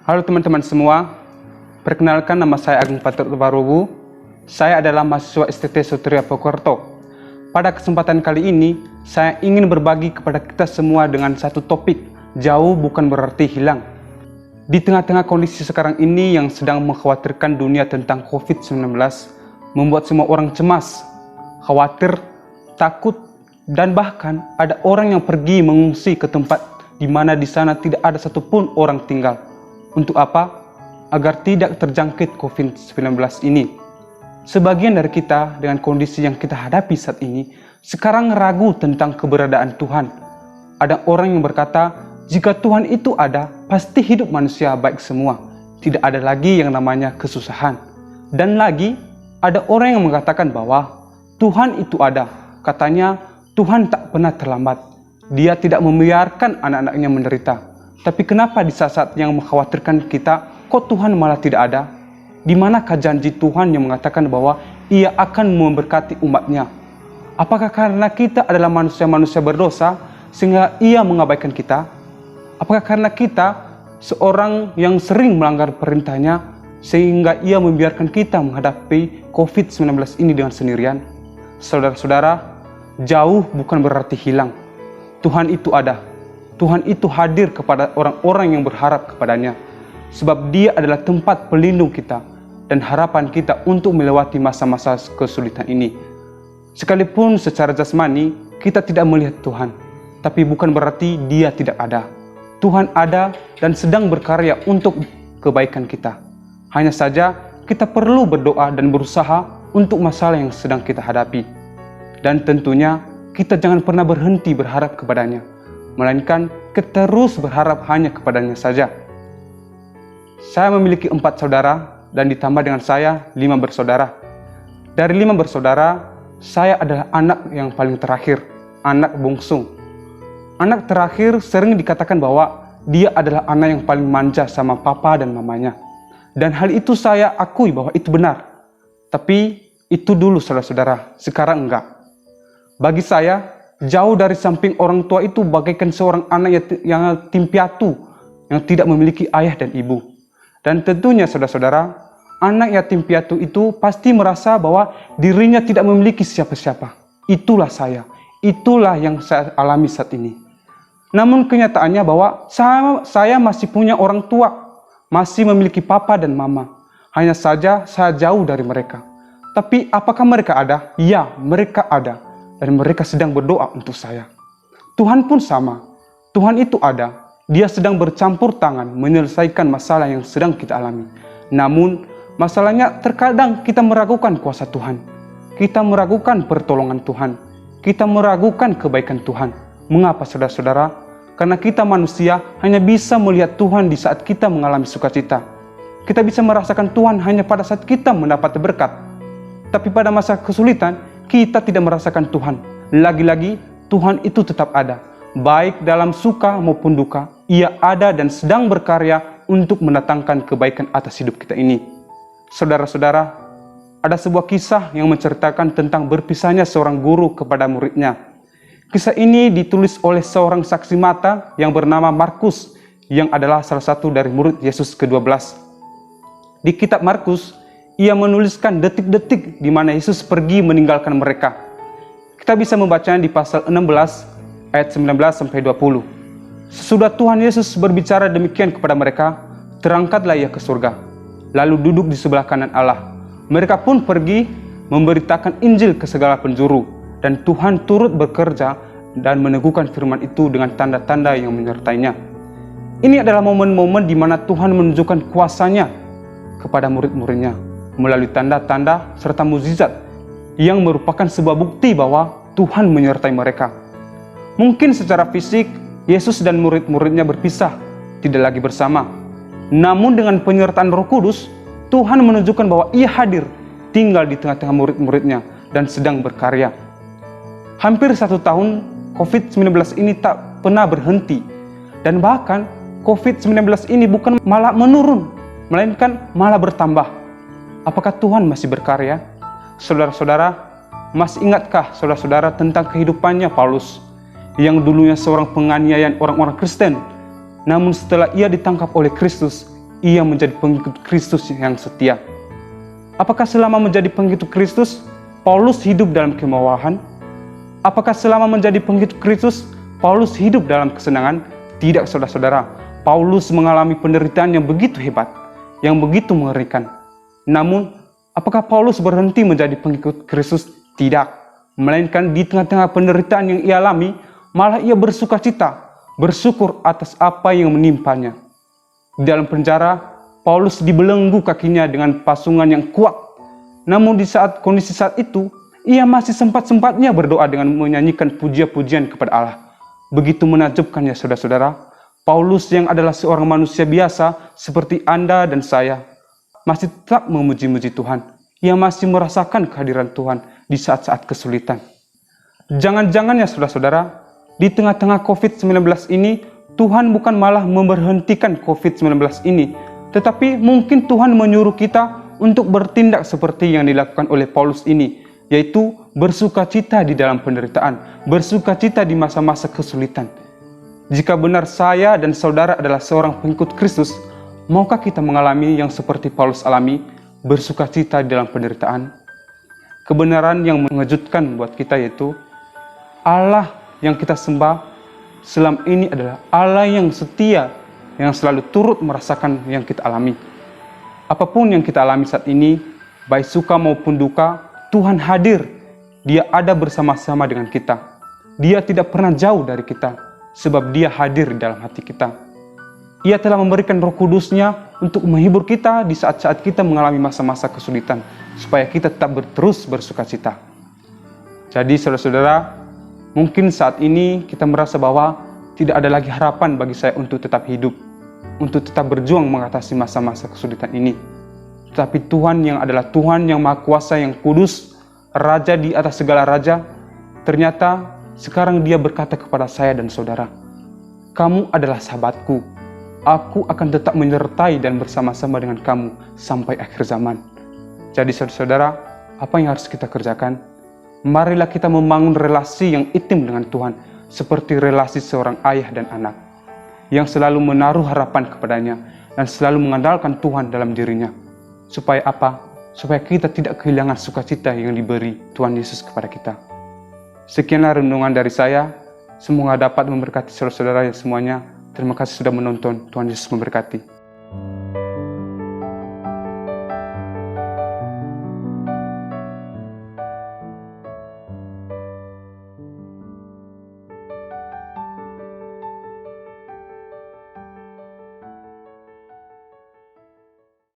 Halo teman-teman semua, perkenalkan nama saya Agung Patut Barobu. Saya adalah mahasiswa STT Sutria Purwokerto. Pada kesempatan kali ini, saya ingin berbagi kepada kita semua dengan satu topik, jauh bukan berarti hilang. Di tengah-tengah kondisi sekarang ini yang sedang mengkhawatirkan dunia tentang COVID-19, membuat semua orang cemas, khawatir, takut, dan bahkan ada orang yang pergi mengungsi ke tempat di mana di sana tidak ada satupun orang tinggal. Untuk apa? Agar tidak terjangkit COVID-19 ini. Sebagian dari kita dengan kondisi yang kita hadapi saat ini, sekarang ragu tentang keberadaan Tuhan. Ada orang yang berkata, jika Tuhan itu ada, pasti hidup manusia baik semua. Tidak ada lagi yang namanya kesusahan. Dan lagi, ada orang yang mengatakan bahwa Tuhan itu ada. Katanya, Tuhan tak pernah terlambat. Dia tidak membiarkan anak-anaknya menderita. Tapi kenapa di saat-saat yang mengkhawatirkan kita, kok Tuhan malah tidak ada? Di manakah janji Tuhan yang mengatakan bahwa Ia akan memberkati umatnya? Apakah karena kita adalah manusia-manusia berdosa, sehingga Ia mengabaikan kita? Apakah karena kita seorang yang sering melanggar perintahnya, sehingga Ia membiarkan kita menghadapi COVID-19 ini dengan sendirian? Saudara-saudara, jauh bukan berarti hilang. Tuhan itu ada. Tuhan itu hadir kepada orang-orang yang berharap kepadanya. Sebab Dia adalah tempat pelindung kita dan harapan kita untuk melewati masa-masa kesulitan ini. Sekalipun secara jasmani kita tidak melihat Tuhan, tapi bukan berarti Dia tidak ada. Tuhan ada dan sedang berkarya untuk kebaikan kita. Hanya saja kita perlu berdoa dan berusaha untuk masalah yang sedang kita hadapi. Dan tentunya kita jangan pernah berhenti berharap kepadanya, melainkan kita terus berharap hanya kepadanya saja. Saya memiliki 4 saudara dan ditambah dengan saya 5 bersaudara. Dari 5 bersaudara, saya adalah anak yang paling terakhir, anak bungsu. Anak terakhir sering dikatakan bahwa dia adalah anak yang paling manja sama papa dan mamanya. Dan hal itu saya akui bahwa itu benar. Tapi itu dulu saudara-saudara, sekarang enggak. Bagi saya, jauh dari samping orang tua itu bagaikan seorang anak yang yatim piatu, yang tidak memiliki ayah dan ibu. Dan tentunya saudara-saudara, anak yatim piatu itu pasti merasa bahwa dirinya tidak memiliki siapa-siapa. Itulah saya, itulah yang saya alami saat ini. Namun kenyataannya bahwa saya masih punya orang tua, masih memiliki papa dan mama. Hanya saja saya jauh dari mereka. Tapi apakah mereka ada? Ya, mereka ada. Dan mereka sedang berdoa untuk saya. Tuhan pun sama. Tuhan itu ada. Dia sedang bercampur tangan menyelesaikan masalah yang sedang kita alami. Namun, masalahnya terkadang kita meragukan kuasa Tuhan. Kita meragukan pertolongan Tuhan. Kita meragukan kebaikan Tuhan. Mengapa saudara-saudara? Karena kita manusia hanya bisa melihat Tuhan di saat kita mengalami sukacita. Kita bisa merasakan Tuhan hanya pada saat kita mendapat berkat. Tapi pada masa kesulitan, kita tidak merasakan Tuhan. Lagi-lagi, Tuhan itu tetap ada. Baik dalam suka maupun duka, Ia ada dan sedang berkarya untuk mendatangkan kebaikan atas hidup kita ini. Saudara-saudara, ada sebuah kisah yang menceritakan tentang berpisahnya seorang guru kepada muridnya. Kisah ini ditulis oleh seorang saksi mata yang bernama Markus, yang adalah salah satu dari murid Yesus ke-12. Di kitab Markus, ia menuliskan detik-detik di mana Yesus pergi meninggalkan mereka. Kita bisa membacanya di pasal 16 ayat 19-20. Sesudah Tuhan Yesus berbicara demikian kepada mereka, terangkatlah ia ke surga, lalu duduk di sebelah kanan Allah. Mereka pun pergi memberitakan Injil ke segala penjuru, dan Tuhan turut bekerja dan meneguhkan firman itu dengan tanda-tanda yang menyertainya. Ini adalah momen-momen di mana Tuhan menunjukkan kuasa-Nya kepada murid-muridnya melalui tanda-tanda serta mukjizat yang merupakan sebuah bukti bahwa Tuhan menyertai mereka. Mungkin secara fisik, Yesus dan murid-muridnya berpisah, tidak lagi bersama. Namun dengan penyertaan Roh Kudus, Tuhan menunjukkan bahwa Ia hadir, tinggal di tengah-tengah murid-muridnya, dan sedang berkarya. Hampir 1 tahun, COVID-19 ini tak pernah berhenti. Dan bahkan, COVID-19 ini bukan malah menurun, melainkan malah bertambah. Apakah Tuhan masih berkarya? Saudara-saudara, masih ingatkah saudara-saudara tentang kehidupannya Paulus, yang dulunya seorang penganiayaan orang-orang Kristen, namun setelah ia ditangkap oleh Kristus, ia menjadi pengikut Kristus yang setia. Apakah selama menjadi pengikut Kristus, Paulus hidup dalam kemewahan? Apakah selama menjadi pengikut Kristus, Paulus hidup dalam kesenangan? Tidak, saudara-saudara. Paulus mengalami penderitaan yang begitu hebat, yang begitu mengerikan. Namun, apakah Paulus berhenti menjadi pengikut Kristus? Tidak. Melainkan di tengah-tengah penderitaan yang ia alami, malah ia bersukacita, bersyukur atas apa yang menimpanya. Di dalam penjara, Paulus dibelenggu kakinya dengan pasungan yang kuat. Namun di saat kondisi saat itu, ia masih sempat-sempatnya berdoa dengan menyanyikan pujian-pujian kepada Allah. Begitu menakjubkan ya saudara-saudara, Paulus yang adalah seorang manusia biasa seperti Anda dan saya, masih tetap memuji-muji Tuhan. Ia masih merasakan kehadiran Tuhan di saat-saat kesulitan. Jangan-jangan ya saudara-saudara, di tengah-tengah COVID-19 ini, Tuhan bukan malah memberhentikan COVID-19 ini, tetapi mungkin Tuhan menyuruh kita untuk bertindak seperti yang dilakukan oleh Paulus ini, yaitu bersukacita di dalam penderitaan, bersukacita di masa-masa kesulitan. Jika benar saya dan saudara adalah seorang pengikut Kristus, maukah kita mengalami yang seperti Paulus alami, bersukacita di dalam penderitaan? Kebenaran yang mengejutkan buat kita yaitu Allah yang kita sembah selama ini adalah Allah yang setia, yang selalu turut merasakan yang kita alami. Apapun yang kita alami saat ini, baik suka maupun duka, Tuhan hadir. Dia ada bersama-sama dengan kita. Dia tidak pernah jauh dari kita, sebab Dia hadir di dalam hati kita. Ia telah memberikan Roh Kudus-Nya untuk menghibur kita di saat-saat kita mengalami masa-masa kesulitan, supaya kita tetap terus bersukacita. Jadi saudara-saudara, mungkin saat ini kita merasa bahwa tidak ada lagi harapan bagi saya untuk tetap hidup, untuk tetap berjuang mengatasi masa-masa kesulitan ini. Tetapi Tuhan yang adalah Tuhan yang Maha Kuasa, yang kudus, Raja di atas segala raja, ternyata sekarang Dia berkata kepada saya dan saudara, "Kamu adalah sahabatku. Aku akan tetap menyertai dan bersama-sama dengan kamu sampai akhir zaman." Jadi saudara-saudara, apa yang harus kita kerjakan? Marilah kita membangun relasi yang intim dengan Tuhan, seperti relasi seorang ayah dan anak, yang selalu menaruh harapan kepadanya dan selalu mengandalkan Tuhan dalam dirinya. Supaya apa? Supaya kita tidak kehilangan sukacita yang diberi Tuhan Yesus kepada kita. Sekianlah renungan dari saya. Semoga dapat memberkati saudara-saudara yang semuanya. Terima kasih sudah menonton. Tuhan Yesus memberkati.